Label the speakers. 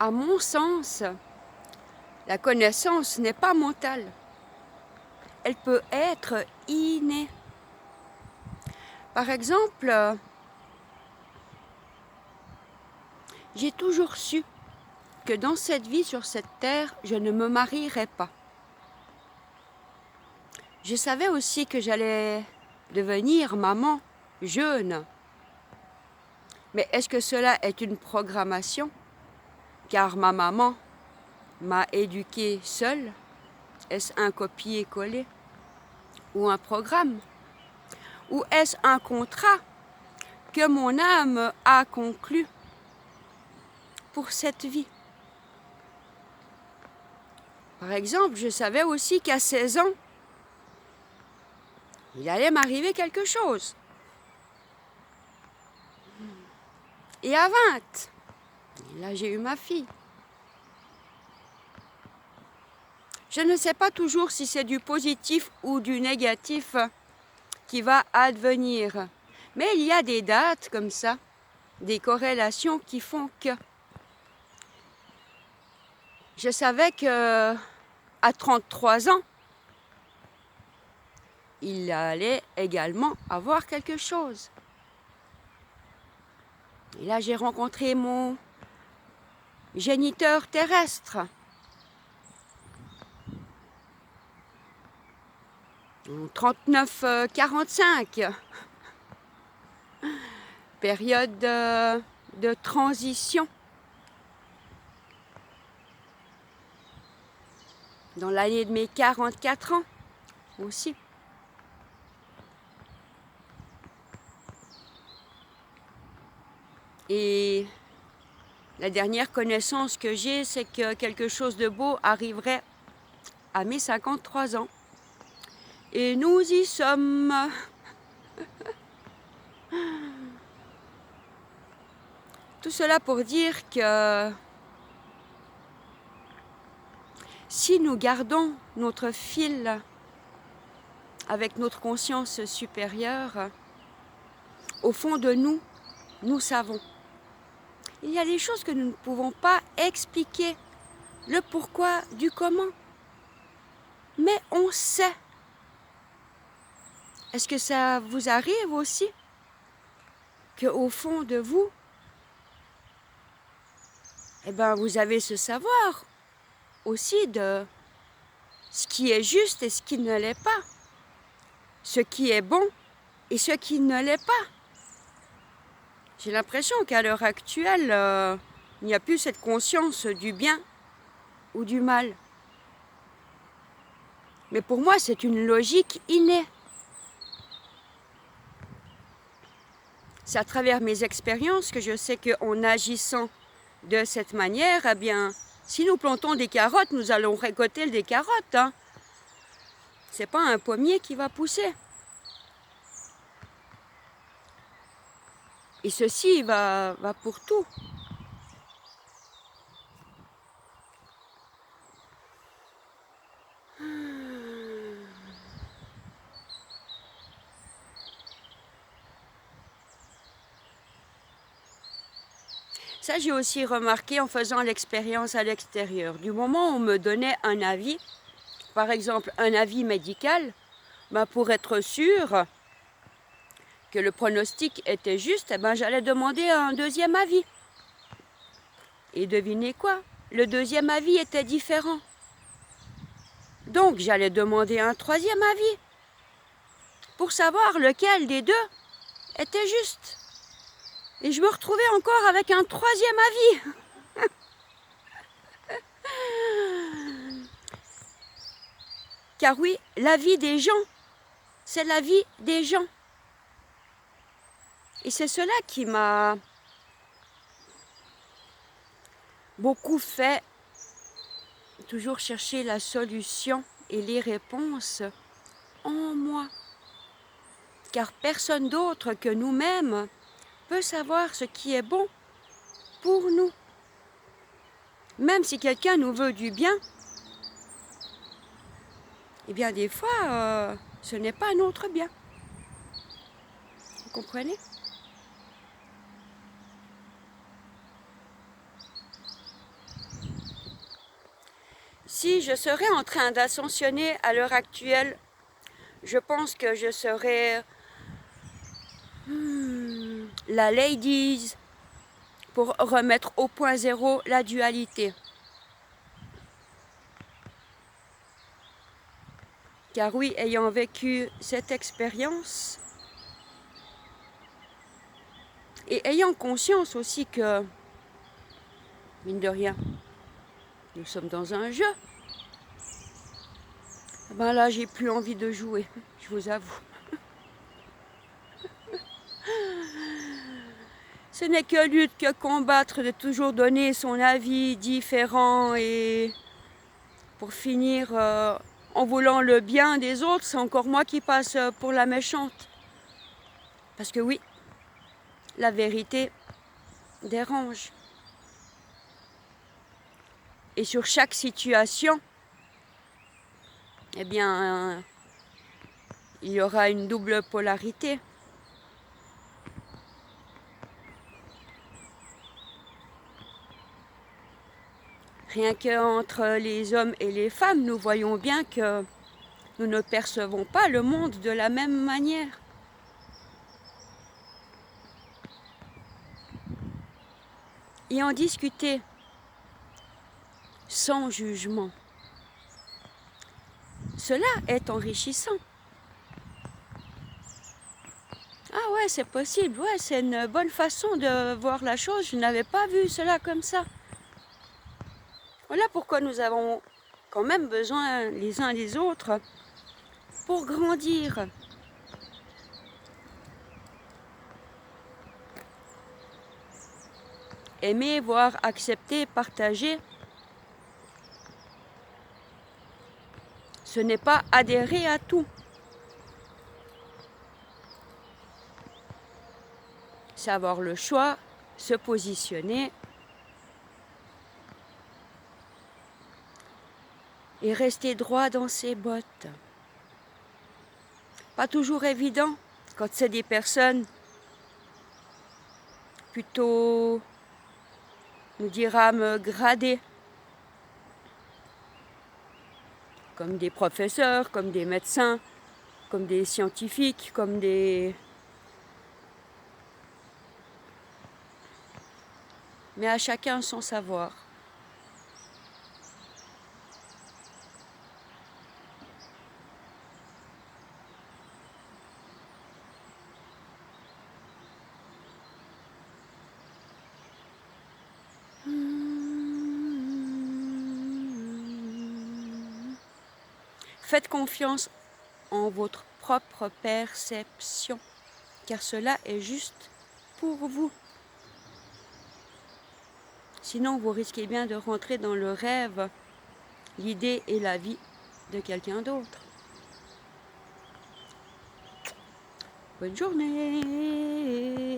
Speaker 1: À mon sens, la connaissance n'est pas mentale. Elle peut être innée. Par exemple, j'ai toujours su que dans cette vie, sur cette terre, je ne me marierais pas. Je savais aussi que j'allais devenir maman jeune. Mais est-ce que cela est une programmation? Car ma maman m'a éduquée seule. Est-ce un copier-coller? Ou un programme? Ou est-ce un contrat que mon âme a conclu pour cette vie? Par exemple, je savais aussi qu'à 16 ans, il allait m'arriver quelque chose. Et à 20, là j'ai eu ma fille. Je ne sais pas toujours si c'est du positif ou du négatif qui va advenir. Mais il y a des dates comme ça, des corrélations qui font que. Je savais que à 33 ans, il allait également avoir quelque chose. Et là, j'ai rencontré mon géniteur terrestre. En 39-45. Période de transition. Dans l'année de mes 44 ans aussi. Et la dernière connaissance que j'ai, c'est que quelque chose de beau arriverait à mes 53 ans. Et nous y sommes. Tout cela pour dire que si nous gardons notre fil avec notre conscience supérieure, au fond de nous, nous savons. Il y a des choses que nous ne pouvons pas expliquer, le pourquoi du comment. Mais on sait. Est-ce que ça vous arrive aussi qu'au fond de vous, eh ben, vous avez ce savoir aussi de ce qui est juste et ce qui ne l'est pas, ce qui est bon et ce qui ne l'est pas. J'ai l'impression qu'à l'heure actuelle, il n'y a plus cette conscience du bien ou du mal. Mais pour moi, c'est une logique innée. C'est à travers mes expériences que je sais qu'en agissant de cette manière, eh bien, si nous plantons des carottes, nous allons récolter des carottes. Hein. C'est pas un pommier qui va pousser. Et ceci va pour tout. Ça, j'ai aussi remarqué en faisant l'expérience à l'extérieur. Du moment où on me donnait un avis, par exemple un avis médical, ben pour être sûr que le pronostic était juste, eh ben j'allais demander un deuxième avis. Et devinez quoi? Le deuxième avis était différent. Donc j'allais demander un troisième avis pour savoir lequel des deux était juste. Et je me retrouvais encore avec un troisième avis. Car oui, la vie des gens, c'est la vie des gens. Et c'est cela qui m'a beaucoup fait toujours chercher la solution et les réponses en moi. Car personne d'autre que nous-mêmes peut savoir ce qui est bon pour nous. Même si quelqu'un nous veut du bien, eh bien des fois, ce n'est pas notre bien. Vous comprenez? Si je serais en train d'ascensionner à l'heure actuelle, je pense que je serais la ladies pour remettre au point zéro la dualité. Car oui, ayant vécu cette expérience, et ayant conscience aussi que, mine de rien, nous sommes dans un jeu, ben là j'ai plus envie de jouer, je vous avoue. Ce n'est que lutte, que combattre, de toujours donner son avis différent et pour finir en voulant le bien des autres, c'est encore moi qui passe pour la méchante. Parce que oui, la vérité dérange. Et sur chaque situation, eh bien, il y aura une double polarité. Rien qu'entre les hommes et les femmes, nous voyons bien que nous ne percevons pas le monde de la même manière. Et en discuter sans jugement, cela est enrichissant. Ah ouais, c'est possible, ouais, c'est une bonne façon de voir la chose, je n'avais pas vu cela comme ça. Voilà pourquoi nous avons quand même besoin les uns des autres pour grandir. Aimer, voir, accepter, partager, ce n'est pas adhérer à tout. C'est avoir le choix, se positionner et rester droit dans ses bottes. Pas toujours évident quand c'est des personnes plutôt, nous dirâmes, gradées, comme des professeurs, comme des médecins, comme des scientifiques, comme des... Mais à chacun son savoir. Faites confiance en votre propre perception, car cela est juste pour vous. Sinon, vous risquez bien de rentrer dans le rêve, l'idée et la vie de quelqu'un d'autre. Bonne journée!